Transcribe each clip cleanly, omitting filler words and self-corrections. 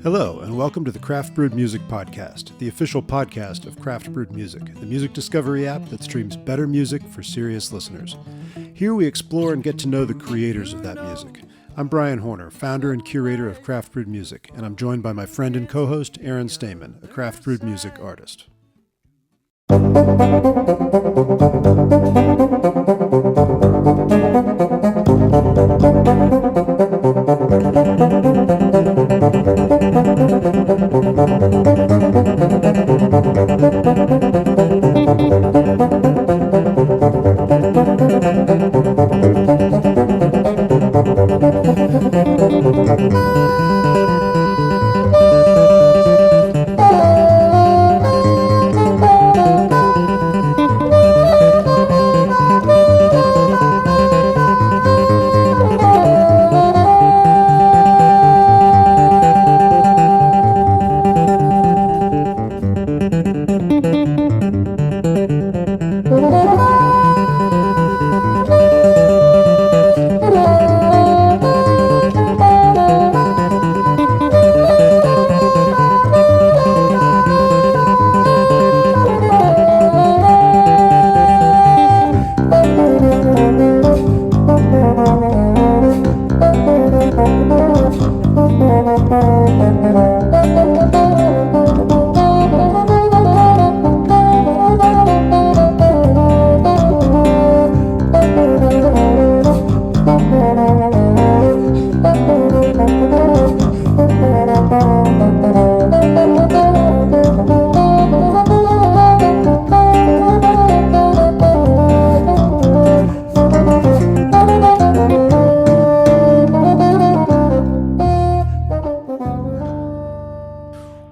Hello, and welcome to the Craft Brewed Music Podcast, the official podcast of Craft Brewed Music, the music discovery app that streams better music for serious listeners. Here we explore and get to know the creators of that music. I'm Brian Horner, founder and curator of Craft Brewed Music, and I'm joined by my friend and co-host, Aaron Stamen, a Craft Brewed Music artist.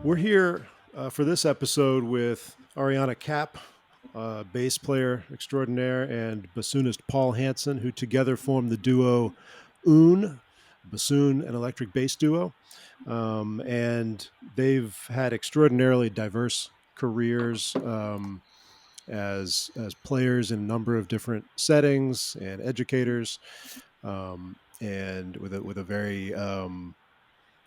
We're here for this episode with Ariane Cap, bass player extraordinaire, and bassoonist Paul Hanson, who together form the duo OoN, bassoon and electric bass duo. And they've had extraordinarily diverse careers as players in a number of different settings and educators, and with a very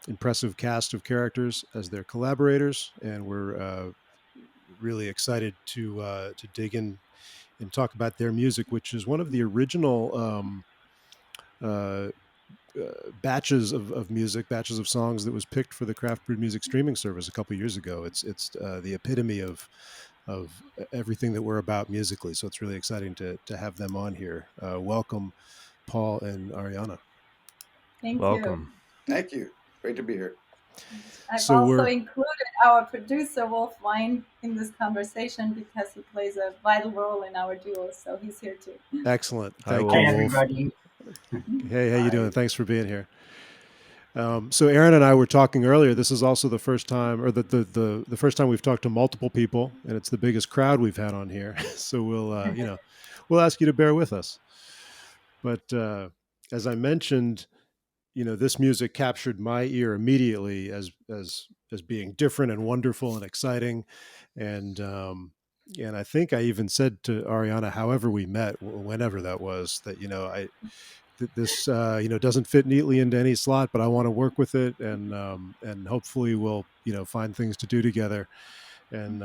impressive cast of characters as their collaborators, and we're really excited to dig in and talk about their music, which is one of the original batches of music, batches of songs that was picked for the Craft Brewed Music streaming service a couple years ago. It's the epitome of everything that we're about musically. So it's really exciting to have them on here. Welcome, Paul and Ariane. Welcome. Thank you. Great to be here. I've also included our producer, Wolf Wein, in this conversation because he plays a vital role in our duo. So he's here too. Excellent. Hi, Thank you, Wolf. everybody. Hey, how you doing? Thanks for being here. So Aaron and I were talking earlier. This is also the first time, or the first time we've talked to multiple people, and it's the biggest crowd we've had on here. So we'll we'll ask you to bear with us. But as I mentioned, this music captured my ear immediately as being different and wonderful and exciting, and I think I even said to Ariane, however we met, whenever that was, that this doesn't fit neatly into any slot, but I want to work with it, and hopefully we'll find things to do together, and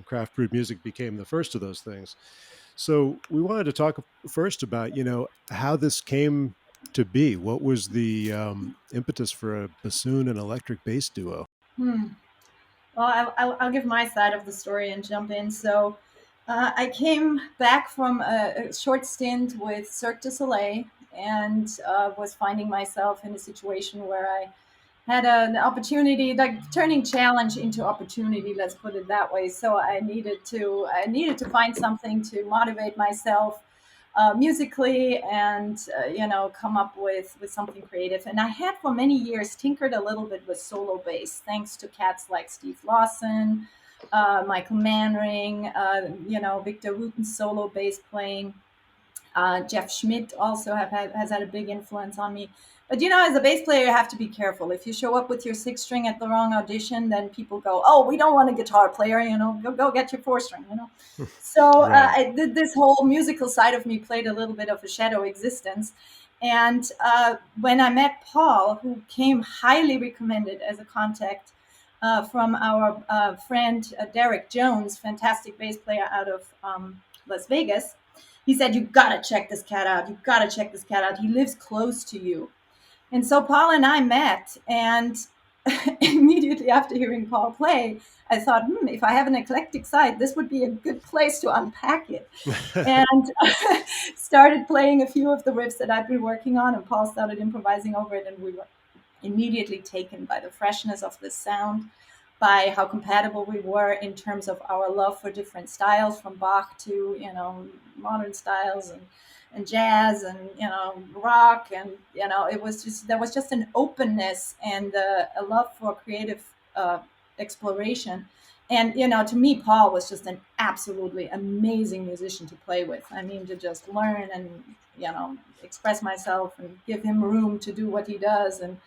Craft Brewed Music became the first of those things. So we wanted to talk first about how this came to be. What was the impetus for a bassoon and electric bass duo? Well, I'll give my side of the story and jump in. So I came back from a short stint with Cirque du Soleil and was finding myself in a situation where I had an opportunity, like turning challenge into opportunity, let's put it that way. So I needed to find something to motivate myself musically and come up with something creative. And I had for many years tinkered a little bit with solo bass, thanks to cats like Steve Lawson, Michael Manring, Victor Wooten's solo bass playing. Jeff Schmidt also has had a big influence on me. But, as a bass player, you have to be careful. If you show up with your 6-string at the wrong audition, then people go, oh, we don't want a guitar player, go get your 4-string, So Right. this whole musical side of me played a little bit of a shadow existence. And when I met Paul, who came highly recommended as a contact from our friend Derek Jones, fantastic bass player out of Las Vegas, he said, "You gotta check this cat out. You gotta check this cat out. He lives close to you." And so Paul and I met, and immediately after hearing Paul play, I thought, if I have an eclectic side, this would be a good place to unpack it. And started playing a few of the riffs that I've been working on, and Paul started improvising over it, and we were immediately taken by the freshness of the sound, by how compatible we were in terms of our love for different styles, from Bach to modern styles and jazz and rock, and it was just there was just an openness and a love for creative exploration. And to me, Paul was just an absolutely amazing musician to play with. I mean, to just learn and express myself and give him room to do what he does. And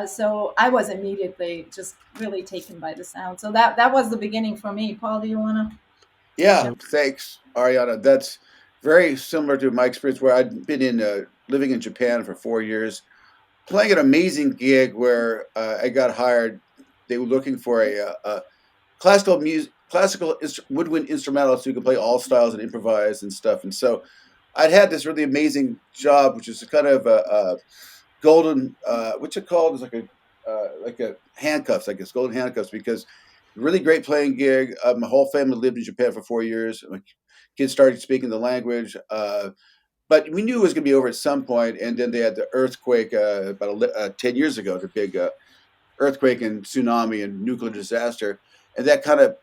so I was immediately just really taken by the sound. So that was the beginning for me. Paul, do you want to Yeah, jump? thanks, Ariana. That's very similar to my experience where I'd been in living in Japan for 4 years, playing an amazing gig where I got hired. They were looking for a woodwind instrumentalist who could play all styles and improvise and stuff. And so I'd had this really amazing job, which is kind of a golden, what's it called? It's like a handcuffs, I guess, golden handcuffs, because really great playing gig. My whole family lived in Japan for 4 years. My kids started speaking the language, but we knew it was going to be over at some point. And then they had the earthquake about 10 years ago, the big earthquake and tsunami and nuclear disaster, and that kind of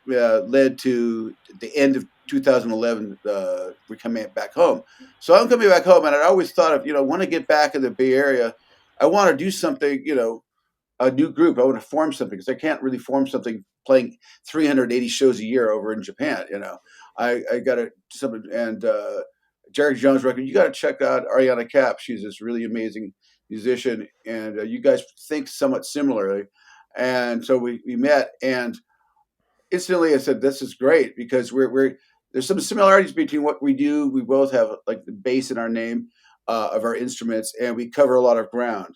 led to the end of 2011. We're coming back home, so I'm coming back home, and I always thought of want to get back in the Bay Area. I want to do something, a new group. I want to form something because I can't really form something playing 380 shows a year over in Japan. I got to something, and Jerry Jones record. You got to check out Ariane Cap. She's this really amazing musician, and you guys think somewhat similarly. And so we met, and instantly I said, "This is great," because we're there's some similarities between what we do. We both have like the bass in our name of our instruments, and we cover a lot of ground.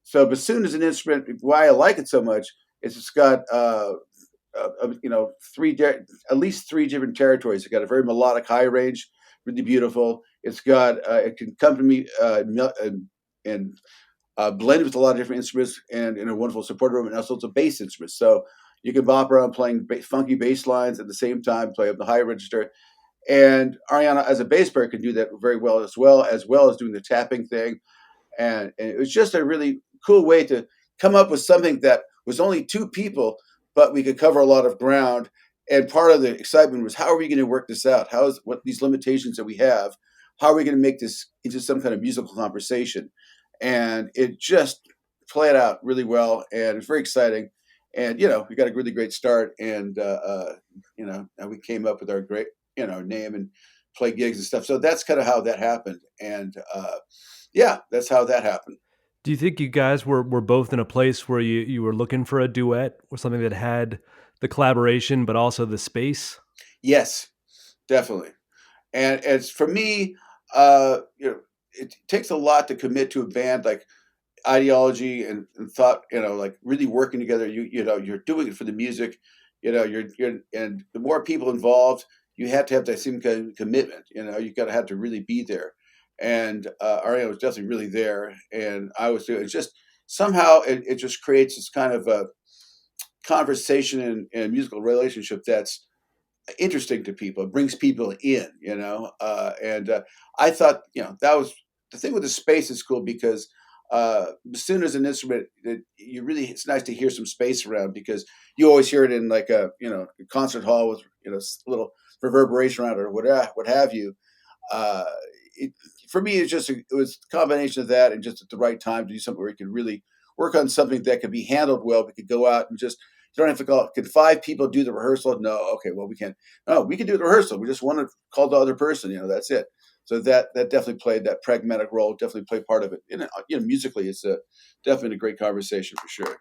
So bassoon is an instrument. Why I like it so much is it's got at least three different territories. It's got a very melodic high range, really beautiful. It's got it can accompany and blend with a lot of different instruments and in a wonderful support room, and also it's a bass instrument. So you can bop around playing funky bass lines at the same time, play up the high register. And Ariana, as a bass player, can do that very well, as well as doing the tapping thing. And it was just a really cool way to come up with something that was only two people, but we could cover a lot of ground. And part of the excitement was, how are we going to work this out? How is what these limitations that we have? How are we going to make this into some kind of musical conversation? And it just played out really well, and it's very exciting. And we got a really great start, and we came up with our great name and play gigs and stuff. So that's kind of how that happened, and yeah, that's how that happened. Do you think you guys were both in a place where you were looking for a duet or something that had the collaboration but also the space? Yes, definitely. And as for me, it takes a lot to commit to a band, like ideology and thought, like really working together. You're doing it for the music, you're and the more people involved, you have to have that same kind of commitment. You got to have to really be there. And Ariana was definitely really there, and I was doing. It's just somehow it just creates this kind of a conversation and musical relationship that's interesting to people. It brings people in, and I thought, that was the thing with the space is cool because bassoon is an instrument that it's nice to hear some space around because you always hear it in like a concert hall with little reverberation around it or what have you. Uh, it, for me, it was a combination of that and just at the right time to do something where you could really work on something that could be handled well. We could go out and just you don't have to call. Can five people do the rehearsal? No. Okay. Well, we can. No, we can do the rehearsal. We just want to call the other person. That's it. So that definitely played that pragmatic role. Definitely played part of it. And musically, it's definitely a great conversation for sure.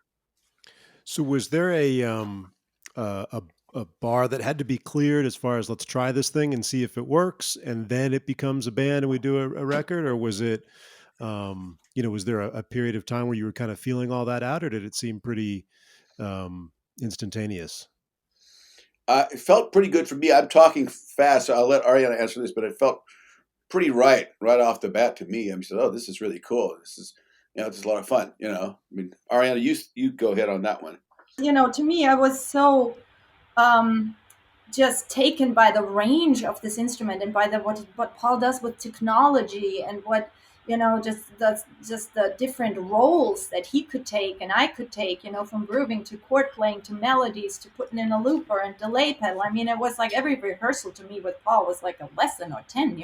So was there a bar that had to be cleared as far as let's try this thing and see if it works, and then it becomes a band and we do a record, or was it Was there a period of time where you were kind of feeling all that out, or did it seem pretty instantaneous? It felt pretty good for me. I'm talking fast, so I'll let Ariana answer this, but it felt pretty right off the bat to me. I said, "Oh, this is really cool. This is, this is a lot of fun." I mean, Ariana, you go ahead on that one. To me, I was so um, just taken by the range of this instrument and by the what Paul does with technology and what just the different roles that he could take and I could take, from grooving to chord playing to melodies to putting in a looper and delay pedal. I mean, it was like every rehearsal to me with Paul was like a lesson or 10,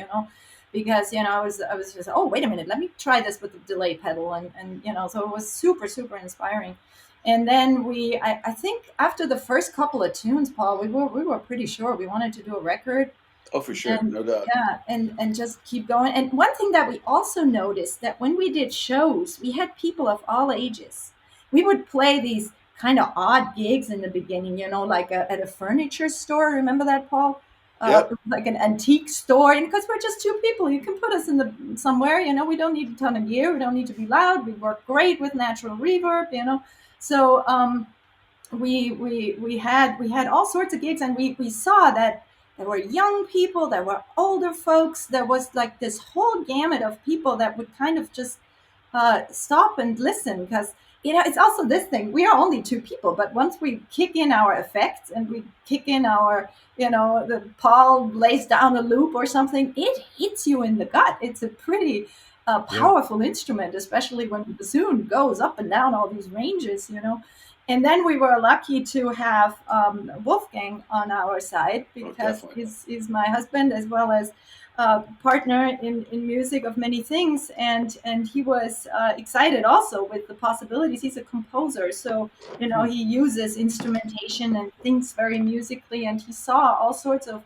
because I was just, oh, wait a minute, let me try this with the delay pedal, and so it was super super inspiring. And then I think after the first couple of tunes, Paul, we were pretty sure we wanted to do a record. Oh, for sure, And no doubt. yeah, and just keep going. And one thing that we also noticed, that when we did shows, we had people of all ages. We would play these kind of odd gigs in the beginning, like at a furniture store. Remember that, Paul? Yep, Like an antique store, and because we're just two people, you can put us in the somewhere. We don't need a ton of gear. We don't need to be loud. We work great with natural reverb. So we had all sorts of gigs, and we saw that there were young people, there were older folks, there was like this whole gamut of people that would kind of just stop and listen, because it's also this thing, we are only two people, but once we kick in our effects and we kick in our the Paul lays down a loop or something, it hits you in the gut. It's a pretty Yeah. powerful instrument, especially when the bassoon goes up and down all these ranges. And then we were lucky to have Wolfgang on our side, oh, because definitely. he's my husband as well as partner in music of many things, and he was excited also with the possibilities. He's a composer, so he uses instrumentation and thinks very musically, and he saw all sorts of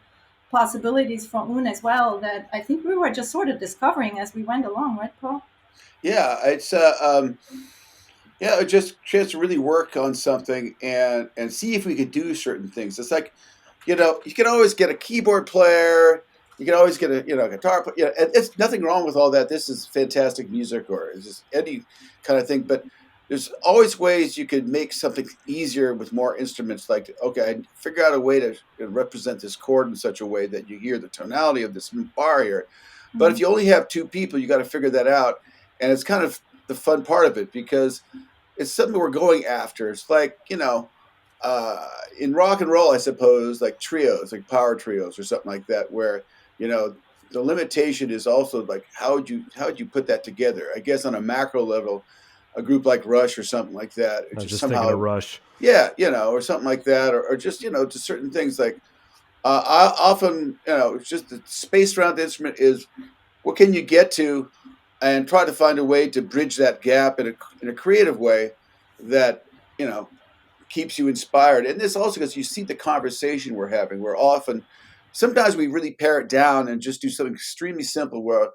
possibilities for OoN as well, that I think we were just sort of discovering as we went along, right, Paul? Yeah, it's just a chance to really work on something and see if we could do certain things. It's like, you can always get a keyboard player, you can always get a guitar player. And it's nothing wrong with all that. This is fantastic music, or it's just any kind of thing. But there's always ways you could make something easier with more instruments. Like, okay, I figure out a way to represent this chord in such a way that you hear the tonality of this bar here. But if Mhm. you only have two people, you got to figure that out, and it's kind of the fun part of it, because it's something we're going after. It's like, in rock and roll, I suppose, like trios, like power trios or something like that, where you know the limitation is also like how would you put that together? I guess on a macro level, a group like Rush or something like that, it I was just just thinking of somehow, Rush. yeah, or something like that, or just to certain things like I often, it's just the space around the instrument is what can you get to, and try to find a way to bridge that gap in a creative way that you know keeps you inspired. And this also because you see the conversation we're having. We're often, sometimes we really pare it down and just do something extremely simple where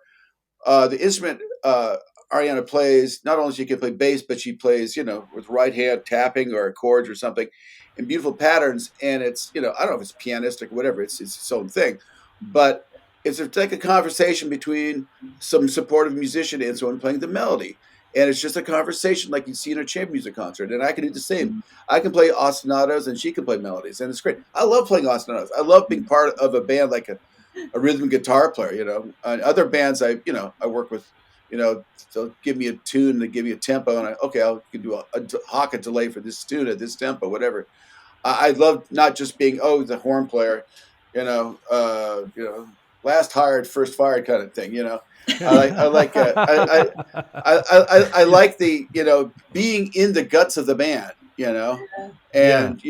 the instrument Ariana plays, not only she can play bass, but she plays, with right hand tapping or chords or something in beautiful patterns. And it's, I don't know if it's pianistic or whatever, it's its own thing. But it's like a conversation between some supportive musician and someone playing the melody. And it's just a conversation like you see in a chamber music concert. And I can do the same. I can play ostinatos and she can play melodies. And it's great. I love playing ostinatos. I love being part of a band like a rhythm guitar player. And other bands I work with, they'll give me a tune, they give me a tempo, and I can do a hawk a delay for this tune at this tempo, whatever. I love not just being the horn player, last hired first fired kind of thing. I like the being in the guts of the band, Yeah. and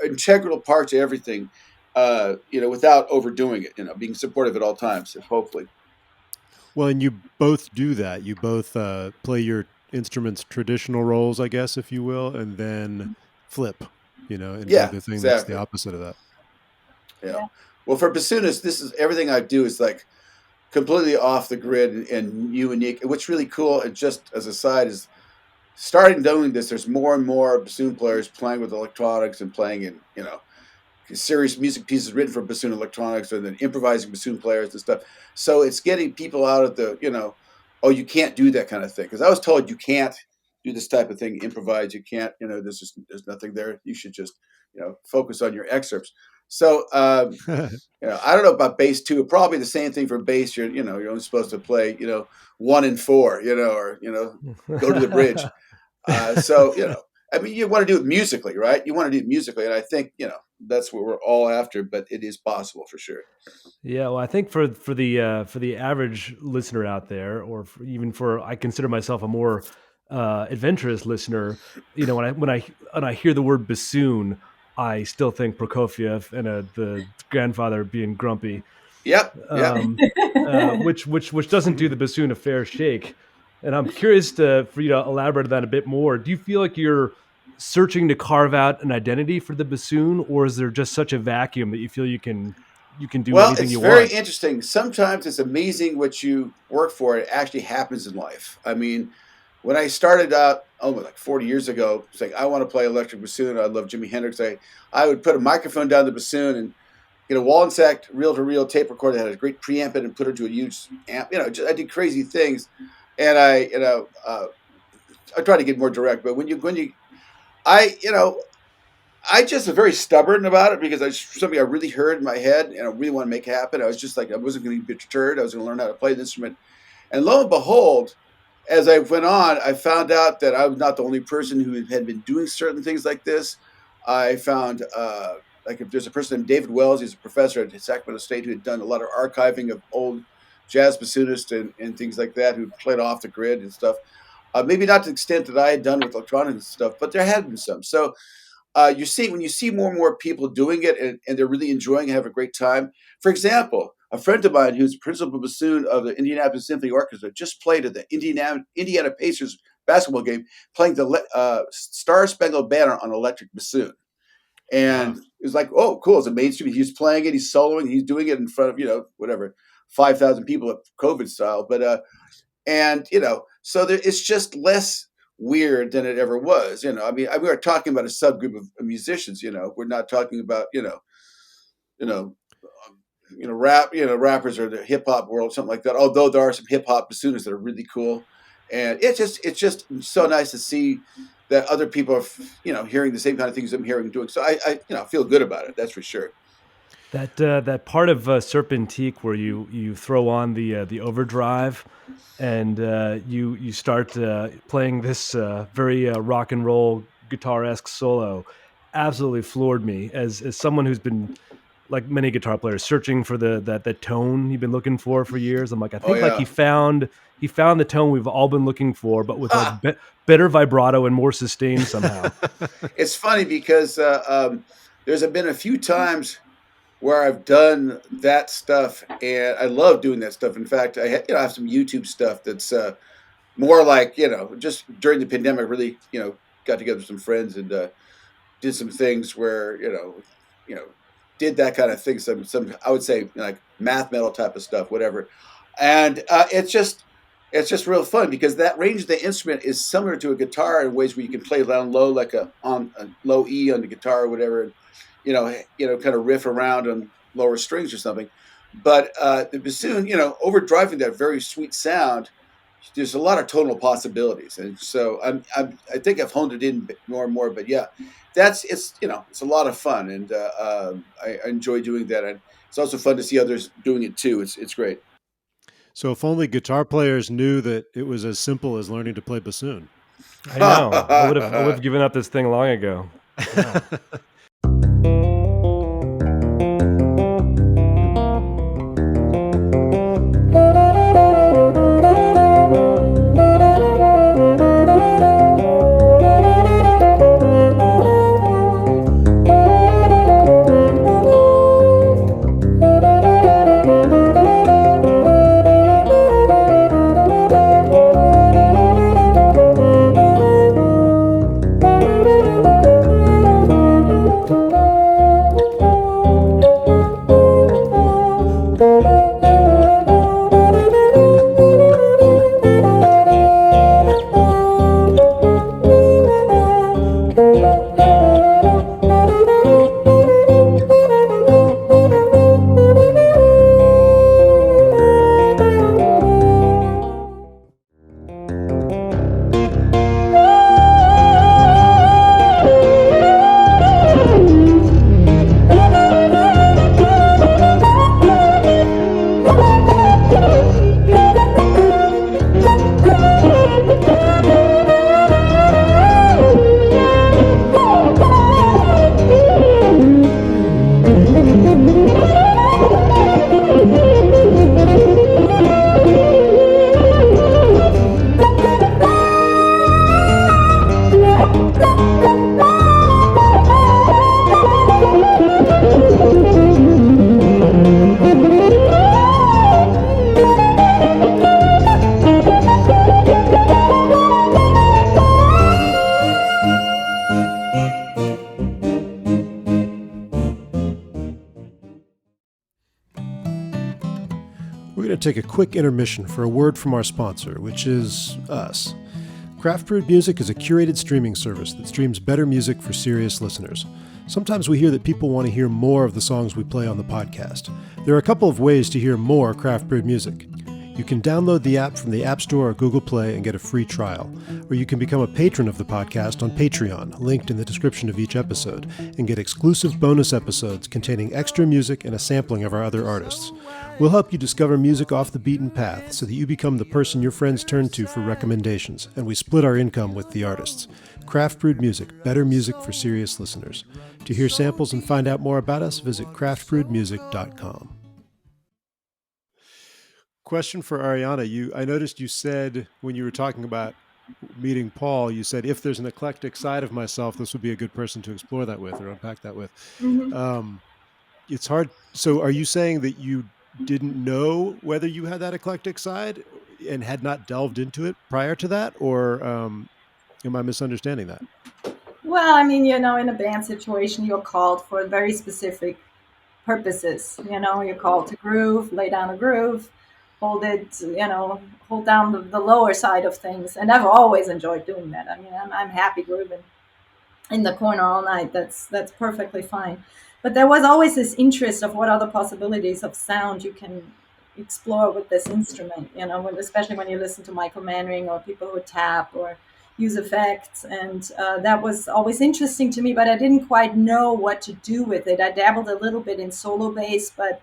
integral part to everything, without overdoing it, being supportive at all times, hopefully. Well, and you both do that. You both play your instrument's traditional roles, I guess, if you will, and then flip, and do Yeah, the thing that's the exactly. opposite of that. Yeah. Yeah. Well, for bassoonist, this is everything I do is like completely off the grid and unique. What's really cool, and just as a side, is starting doing this. There's more and more bassoon players playing with electronics and playing in serious music pieces written for bassoon electronics, and then improvising bassoon players and stuff. So it's getting people out of the oh, you can't do that kind of thing. Because I was told you can't do this type of thing, improvise. You can't, there's nothing there. You should just, focus on your excerpts. So, I don't know about bass too. Probably the same thing for bass. You're only supposed to play, 1 and 4, or go to the bridge. I mean, you want to do it musically, right? You want to do it musically, and I think that's what we're all after. But it is possible for sure. Yeah, well, I think for the average listener out there, or even for I consider myself a more adventurous listener. When I hear the word bassoon, I still think Prokofiev and the grandfather being grumpy. Yep. Which doesn't do the bassoon a fair shake. And I'm curious for you to elaborate on that a bit more. Do you feel like you're searching to carve out an identity for the bassoon, or is there just such a vacuum that you feel you can do anything you want? Well, it's very interesting. Sometimes it's amazing what you work for. It actually happens in life. I mean, when I started out, like 40 years ago, it's like, I want to play electric bassoon. I love Jimi Hendrix. I would put a microphone down the bassoon and get a Wallensack reel-to-reel tape recorder that had a great preamp in and put it into a huge amp. I did crazy things. And I try to get more direct. But I just was very stubborn about it because something I really heard in my head and I really want to make it happen. I was just like, I wasn't going to be deterred. I was going to learn how to play the instrument. And lo and behold, as I went on, I found out that I was not the only person who had been doing certain things like this. I found, if there's a person named David Wells, he's a professor at Sacramento State who had done a lot of archiving of old jazz bassonists and things like that, who played off the grid and stuff. Maybe not to the extent that I had done with electronic and stuff, but there had been some. So when you see more and more people doing it and they're really enjoying it, have a great time. For example, a friend of mine who's principal bassoon of the Indianapolis Symphony Orchestra just played at the Indiana Pacers basketball game, playing the Star Spangled Banner on electric bassoon. And it was like, oh, cool. It's a mainstream. He's playing it. He's soloing. He's doing it in front of, 5,000 people at COVID style. But, so it's just less weird than it ever was. I mean, we are talking about a subgroup of musicians, we're not talking about, rappers or the hip hop world, something like that. Although there are some hip hop bassoonists that are really cool. And it's just so nice to see that other people are, hearing the same kind of things I'm hearing and doing. So I feel good about it. That's for sure. That part of Serpentique where you throw on the overdrive and you start playing this very rock and roll guitar-esque solo absolutely floored me as someone who's been, like many guitar players, searching for that tone you've been looking for years. I'm like, I think like he found the tone we've all been looking for, but with like better vibrato and more sustained somehow. It's funny because there's been a few times where I've done that stuff, and I love doing that stuff. In fact, I have some YouTube stuff that's more like, just during the pandemic, really, got together with some friends and did some things where, did that kind of thing. Some I would say like math metal type of stuff, whatever. And it's just real fun because that range of the instrument is similar to a guitar in ways where you can play down low, like on a low E on the guitar or whatever. And, kind of riff around on lower strings or something. But the bassoon, overdriving that very sweet sound, there's a lot of tonal possibilities. And so I think I've honed it in more and more. But yeah, it's a lot of fun, and I enjoy doing that. And it's also fun to see others doing it too. It's great. So if only guitar players knew that it was as simple as learning to play bassoon. I know. I would have given up this thing long ago. Wow. We're going to take a quick intermission for a word from our sponsor, which is us. Craft Brewed Music is a curated streaming service that streams better music for serious listeners. Sometimes we hear that people want to hear more of the songs we play on the podcast. There are a couple of ways to hear more Craft Brewed music. You can download the app from the App Store or Google Play and get a free trial. Or you can become a patron of the podcast on Patreon, linked in the description of each episode, and get exclusive bonus episodes containing extra music and a sampling of our other artists. We'll help you discover music off the beaten path so that you become the person your friends turn to for recommendations, and we split our income with the artists. Craft Brewed Music, better music for serious listeners. To hear samples and find out more about us, visit craftbrewedmusic.com. Question for Ariane. I noticed you said when you were talking about meeting Paul, you said if there's an eclectic side of myself, this would be a good person to explore that with or unpack that with. Mm-hmm. It's hard. So are you saying that you didn't know whether you had that eclectic side and had not delved into it prior to that? Or am I misunderstanding that? Well, I mean, in a band situation, you're called for very specific purposes. You're called to groove, lay down a groove, hold it, hold down the lower side of things. And I've always enjoyed doing that. I mean, I'm happy grooving in the corner all night. That's perfectly fine. But there was always this interest of what other possibilities of sound you can explore with this instrument, especially when you listen to Michael Manring or people who tap or use effects. And that was always interesting to me, but I didn't quite know what to do with it. I dabbled a little bit in solo bass, but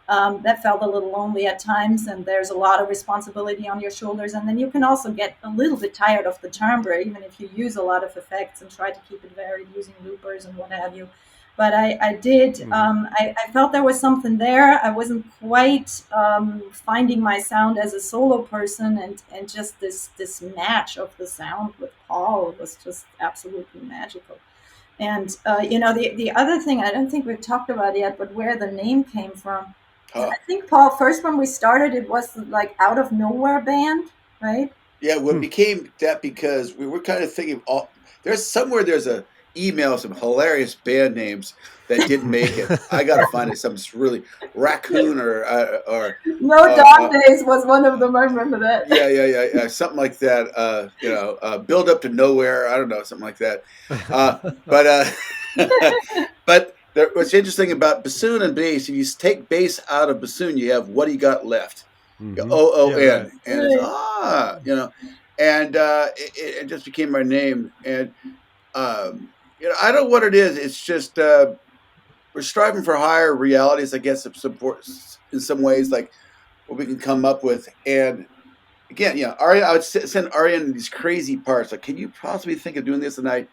that felt a little lonely at times, and there's a lot of responsibility on your shoulders. And then you can also get a little bit tired of the timbre, even if you use a lot of effects and try to keep it varied using loopers and what have you. But I did. I felt there was something there. I wasn't quite finding my sound as a solo person, and just this match of the sound with Paul was just absolutely magical. And the other thing I don't think we've talked about yet, but where the name came from. Oh. I think, Paul, first when we started, it was like out of nowhere band, right? Yeah, well, it became that because we were kind of thinking, there's a email, some hilarious band names that didn't make it. I got to find it, some really Raccoon or No Dog Days was one of them. I remember that. Yeah, something like that. Build Up to Nowhere. I don't know, something like that. But what's interesting about bassoon and bass, if you take bass out of bassoon, you have What Do You Got Left? Mm-hmm. OoN, Yeah, right. and it's and it just became my name. And I don't know what it is. It's just we're striving for higher realities, I guess, of support in some ways, like what we can come up with. And again, Ariane, I would send Ariane these crazy parts. Like, can you possibly think of doing this? And I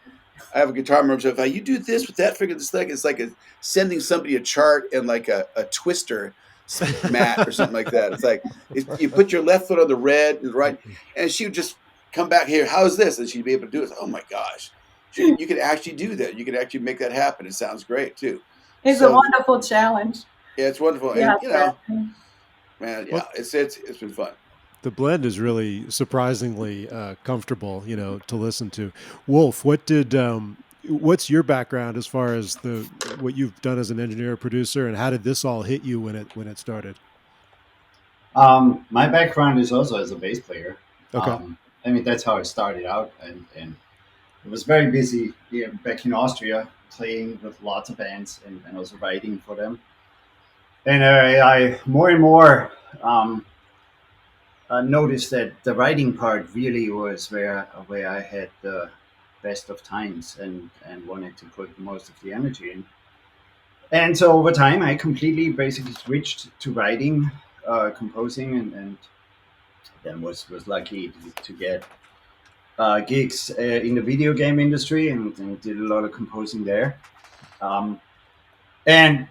have a guitar member. So if you do this with that figure, this thing, it's like sending somebody a chart and like a twister mat or something like that. It's like you put your left foot on the red and the right, and she would just come back here. How's this? And she'd be able to do it. Oh my gosh. You could actually do that. You could actually make that happen. It sounds great too. It's a wonderful challenge. Yeah, it's wonderful. Yeah, and man, yeah, it's been fun. The blend is really surprisingly comfortable, to listen to. Wolf, what's your background as far as what you've done as an engineer or producer, and how did this all hit you when it started? My background is also as a bass player. Okay. I mean, that's how I started out, and I was very busy back in Austria, playing with lots of bands and also writing for them. And I more and more noticed that the writing part really was where I had the best of times and wanted to put most of the energy in. And so over time, I completely basically switched to writing, composing, and then was lucky to get gigs in the video game industry and did a lot of composing there. And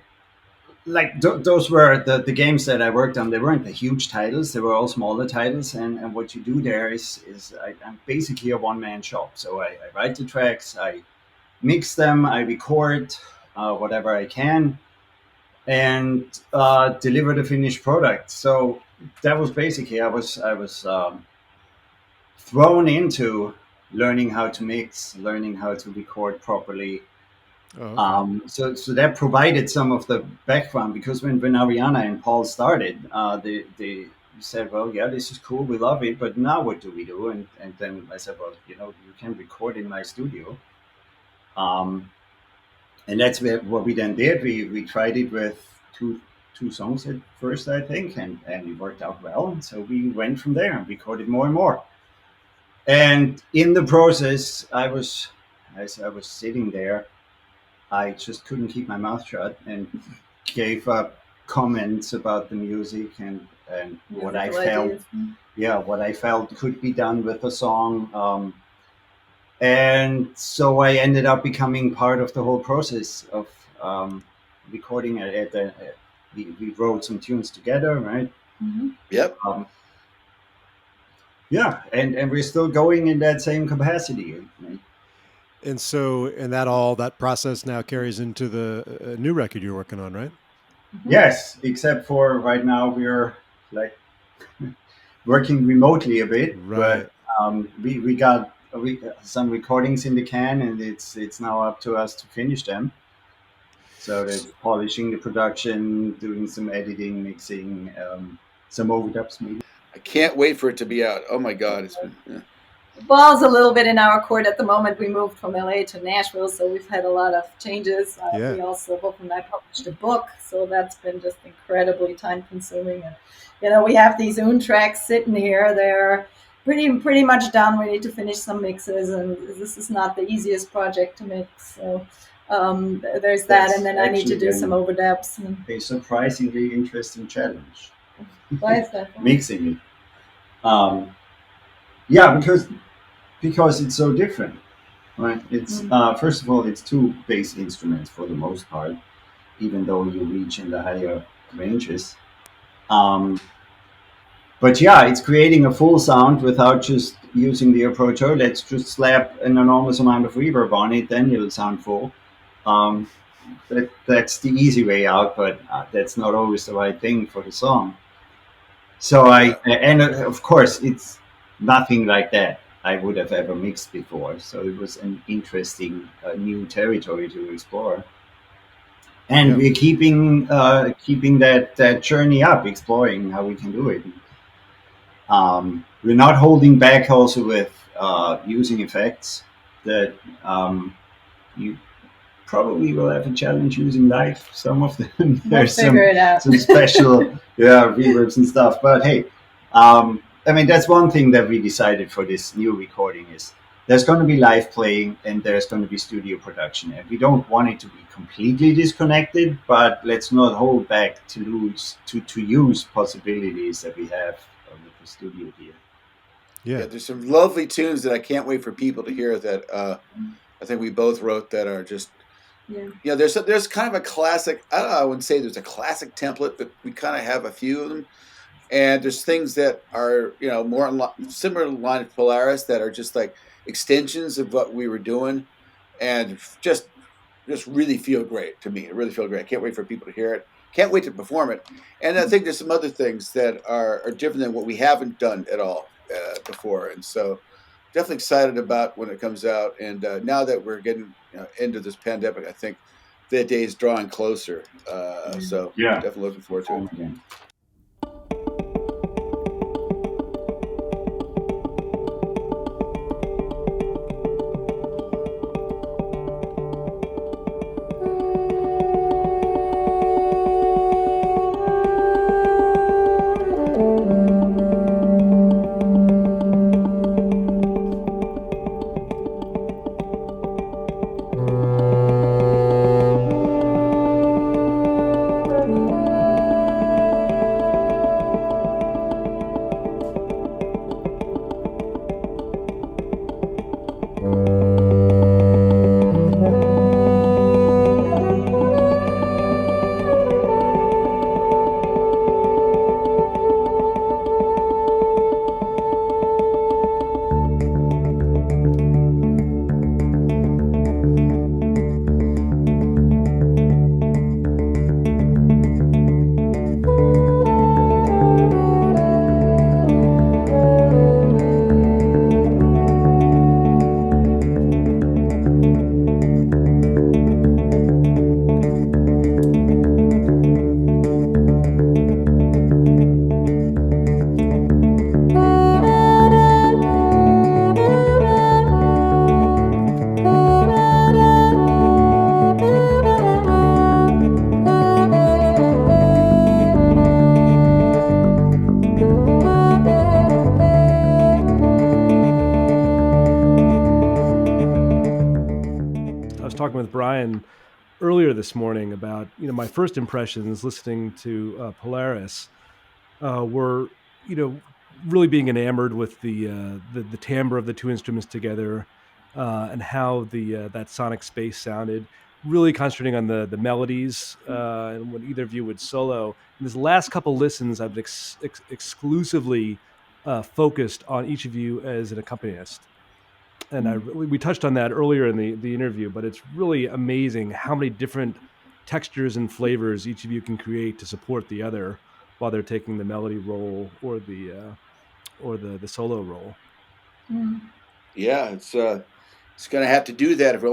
like those were the games that I worked on. They weren't the huge titles; they were all smaller titles. And what you do there is I'm basically a one-man shop. So I write the tracks, I mix them, I record whatever I can, and deliver the finished product. So that was basically I was thrown into learning how to mix, learning how to record properly, Oh, okay. So that provided some of the background, because when Ariana and Paul started, they said, well, yeah, this is cool, we love it, but now what do we do? And then I said, well, you can record in my studio. And that's what we then did. We tried it with two songs at first, I think, and it worked out well. And so we went from there and recorded more and more. And in the process, as I was sitting there, I just couldn't keep my mouth shut and gave up comments about the music and what I Musical felt, ideas. what I felt could be done with the song. And so I ended up becoming part of the whole process of recording we wrote some tunes together, right? Mm-hmm. Yep. Yeah, and we're still going in that same capacity, right? And so, and that process now carries into the new record you're working on, right? Mm-hmm. Yes, except for right now we're like working remotely a bit, Right. but we got some recordings in the can, and it's now up to us to finish them. So that's polishing the production, doing some editing, mixing, some overdubs maybe. I can't wait for it to be out. Oh my God, it's been. Yeah. Ball's a little bit in our court at the moment. We moved from LA to Nashville, so we've had a lot of changes. Yeah. We also, Wolf and I, published a book, so that's been just incredibly time consuming. And we have these OoN tracks sitting here. They're pretty much done. We need to finish some mixes, and this is not the easiest project to mix. So there's that, That's and then I need to do some overdubs. A surprisingly interesting challenge. Why is that? Mixing it. Yeah, because it's so different, right? It's first of all, it's two bass instruments for the most part, even though you reach in the higher ranges. But yeah, it's creating a full sound without just using the approach. Oh, let's just slap an enormous amount of reverb on it, then you'll sound full. That's the easy way out, but that's not always the right thing for the song. So of course, it's nothing like that I would have ever mixed before. So it was an interesting new territory to explore. And we're keeping that journey up, exploring how we can do it. We're not holding back also with using effects that you probably will have a challenge using live. Some of them there's some special reverbs and stuff. But hey, I mean, that's one thing that we decided for this new recording is there's going to be live playing and there's going to be studio production, and we don't want it to be completely disconnected, but let's not hold back to use possibilities that we have with the studio here. Yeah, Mm-hmm. There's some lovely tunes that I can't wait for people to hear that I think we both wrote that are just. Yeah, there's kind of a classic. I don't know. I wouldn't say there's a classic template, but we kind of have a few of them. And there's things that are more similar to the line of Polaris that are just like extensions of what we were doing, and just really feel great to me. It really feel great. I can't wait for people to hear it. Can't wait to perform it. And I think there's some other things that are different than what we haven't done at all before. And so definitely excited about when it comes out. And now that we're getting into this pandemic, I think that day is drawing closer. So definitely looking forward to it. with Brian earlier this morning about, my first impressions listening to Polaris were, really being enamored with the timbre of the two instruments together, and how that sonic space sounded. Really concentrating on the melodies, and when either of you would solo. In this last couple listens, I've exclusively focused on each of you as an accompanist. And we touched on that earlier in the interview, but it's really amazing how many different textures and flavors each of you can create to support the other while they're taking the melody role or the solo role. Yeah, it's going to have to do that. If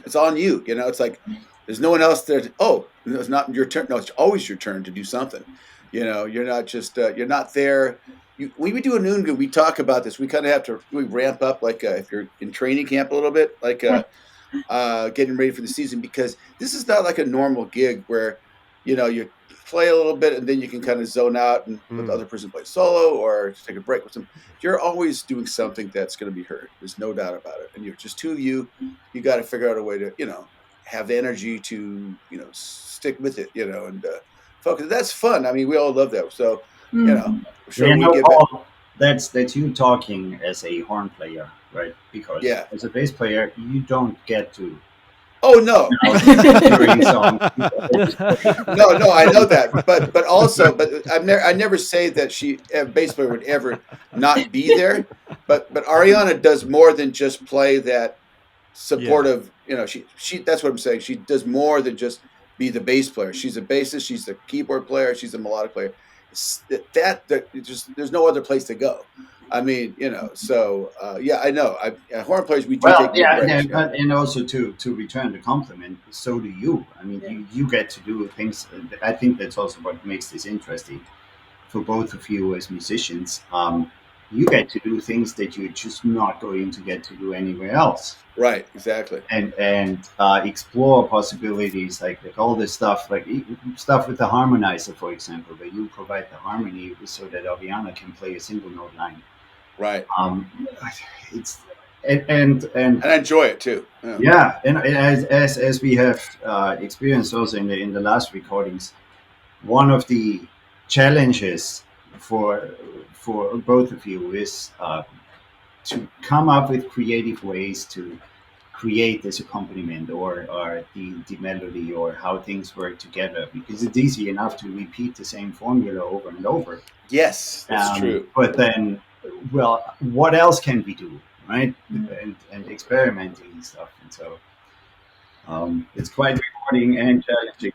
it's on you, it's like there's no one else there. It's not your turn. No, it's always your turn to do something. You're not just you're not there. When we do an OoN, we talk about this. We kind of have to really ramp up, like if you're in training camp a little bit, like getting ready for the season, because this is not like a normal gig where you play a little bit and then you can kind of zone out and let the other person play solo or just take a break with them. You're always doing something that's going to be heard. There's no doubt about it. And you're just two of you. You got to figure out a way to have the energy to stick with it, and focus. That's fun. I mean, we all love that. So sure we get Paul, that's you talking as a horn player, right? Because as a bass player, you don't get to. Oh no! During songs. No, I know that, but also, I never say that a bass player would ever not be there. But Ariane does more than just play that supportive. She that's what I'm saying. She does more than just be the bass player. She's a bassist. She's a keyboard player. She's a melodic player. There's no other place to go. I mean, so I know. Horn players, we do take breaks, and also to return the compliment, so do you. I mean, you get to do things. I think that's also what makes this interesting for both of you as musicians. You get to do things that you're just not going to get to do anywhere else. Right, exactly. And explore possibilities like all this stuff, like stuff with the harmonizer, for example, where you provide the harmony so that Ariane can play a single note line. Right. It's and I enjoy it too. Yeah, and as we have experienced also in the last recordings, one of the challenges for both of you is to come up with creative ways to create this accompaniment or the melody or how things work together, because it's easy enough to repeat the same formula over and over. Yes, that's true. But then, well, what else can we do, right? And experimenting and stuff. And so it's quite rewarding and challenging.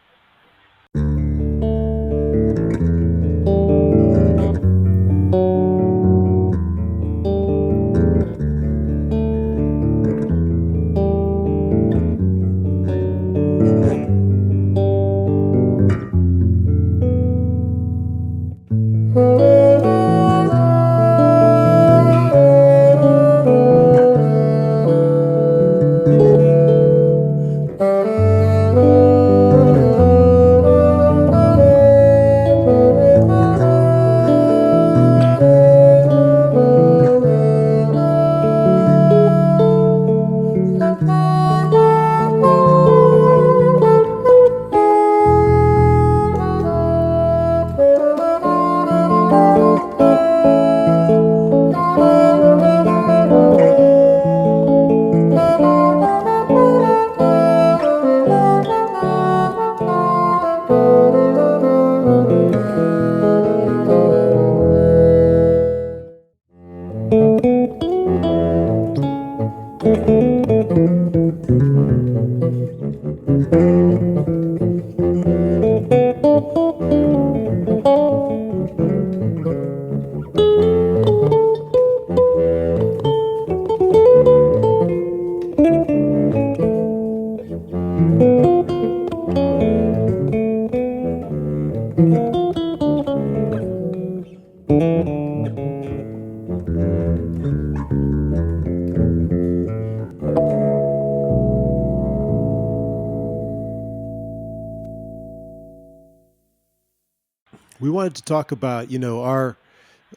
We wanted to talk about, our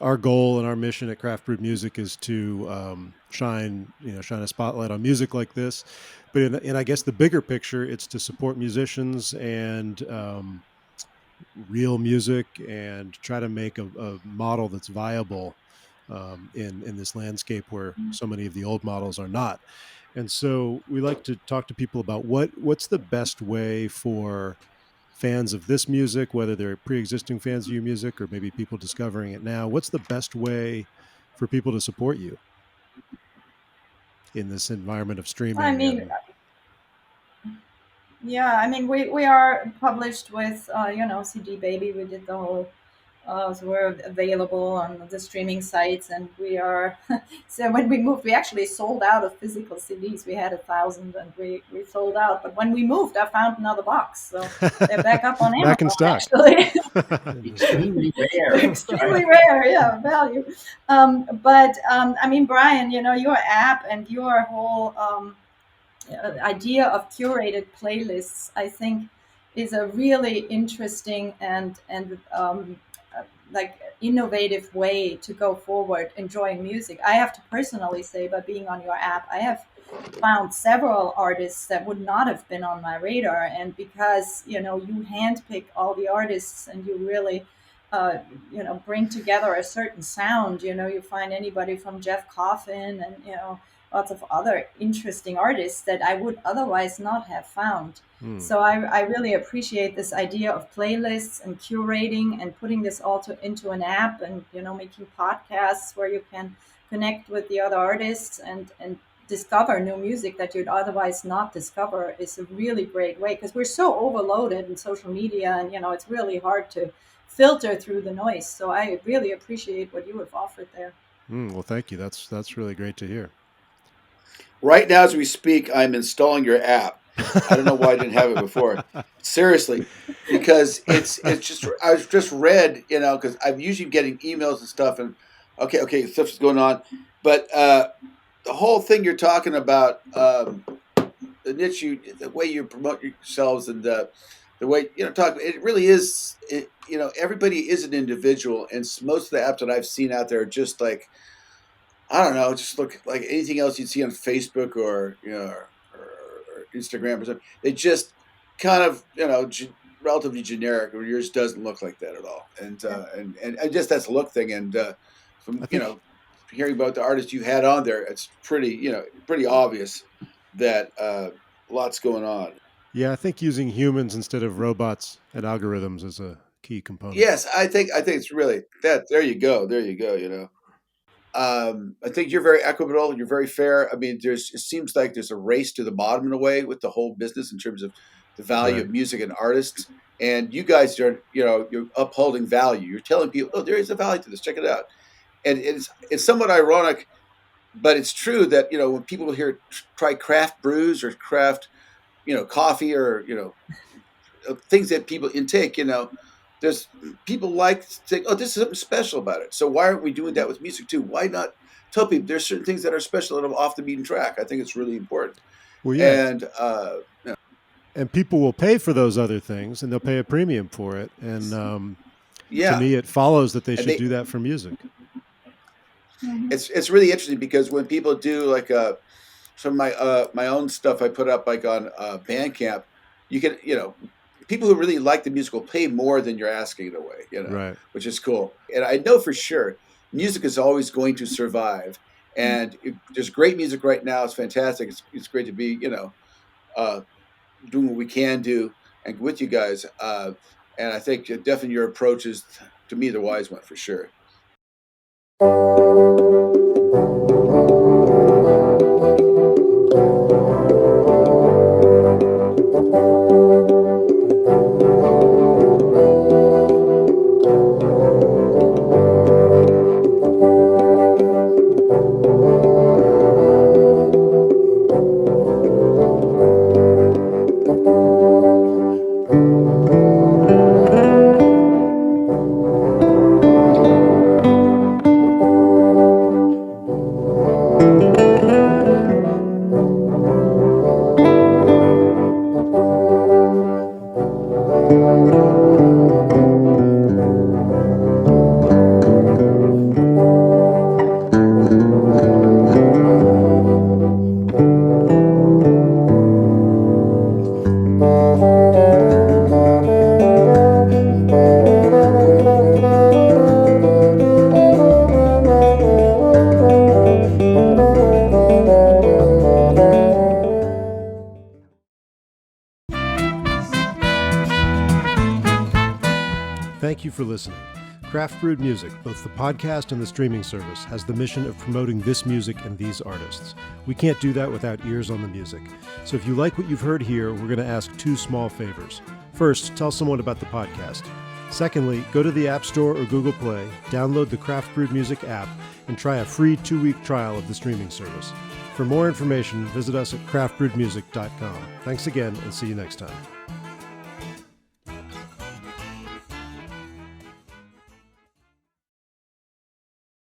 our goal and our mission at Craft Brewed Music is to shine a spotlight on music like this. But in I guess the bigger picture, it's to support musicians and real music and try to make a model that's viable in this landscape where so many of the old models are not. And so we like to talk to people about what's the best way for fans of this music, whether they're pre-existing fans of your music or maybe people discovering it now. What's the best way for people to support you in this environment of I streaming? mean, yeah, I mean, we are published with, CD Baby. We did the whole, so we're available on the streaming sites, and we are. So when we moved, we actually sold out of physical CDs. We had 1,000, and we sold out. But when we moved, I found another box, so they're back up on Back in Amazon. stock. Actually, Extremely rare. extremely rare, yeah, value. But I mean, Brian, your app and your whole idea of curated playlists, I think, is a really interesting and like innovative way to go forward enjoying music. I have to personally say, by being on your app, I have found several artists that would not have been on my radar, and because you handpick all the artists and you really bring together a certain sound. You find anybody from Jeff Coffin and lots of other interesting artists that I would otherwise not have found. So I really appreciate this idea of playlists and curating and putting this all into an app, and making podcasts where you can connect with the other artists and discover new music that you'd otherwise not discover is a really great way, because we're so overloaded in social media, and it's really hard to filter through the noise. So I really appreciate what you have offered there. Well, thank you. That's really great to hear. Right now, as we speak, I'm installing your app. I don't know why I didn't have it before. Seriously, because it's just I just read, because I'm usually getting emails and stuff, and okay, stuff's going on, but the whole thing you're talking about, the niche, the way you promote yourselves, and the way talk, it really is. Everybody is an individual, and most of the apps that I've seen out there are just like, I don't know, just look like anything else you'd see on Facebook or or Instagram or something. They just kind of relatively generic. Or yours doesn't look like that at all, and and just that's a look thing. And from hearing about the artist you had on there, it's pretty pretty obvious that lots going on. Yeah, I think using humans instead of robots and algorithms is a key component. Yes, I think it's really that. There you go. There you go. I think you're very equitable. You're very fair. I mean, it seems like there's a race to the bottom in a way with the whole business in terms of the value of music and artists. And you guys are, you're upholding value. You're telling people, oh, there is a value to this. Check it out. And it's somewhat ironic, but it's true that when people hear try craft brews or craft, coffee or things that people intake, there's people like to think, oh, this is something special about it. So why aren't we doing that with music too? Why not tell people there's certain things that are special that are off the beaten track? I think it's really important. Well, yeah. And people will pay for those other things, and they'll pay a premium for it. And to me, it follows that they should do that for music. It's really interesting because when people do like some of my own stuff I put up like on Bandcamp, you can people who really like the music will pay more than you're asking in a way, right. Which is cool. And I know for sure music is always going to survive. And there's great music right now. It's fantastic. It's great to be, doing what we can do and with you guys. And I think definitely your approach is, to me, the wise one for sure. thank you for listening. Craft Brewed Music, both the podcast and the streaming service, has the mission of promoting this music and these artists. We can't do that without ears on the music. So if you like what you've heard here, we're going to ask 2 small favors. First, tell someone about the podcast. Secondly, go to the App Store or Google Play, download the Craft Brewed Music app, and try a free 2-week trial of the streaming service. For more information, visit us at craftbrewedmusic.com. Thanks again, and see you next time.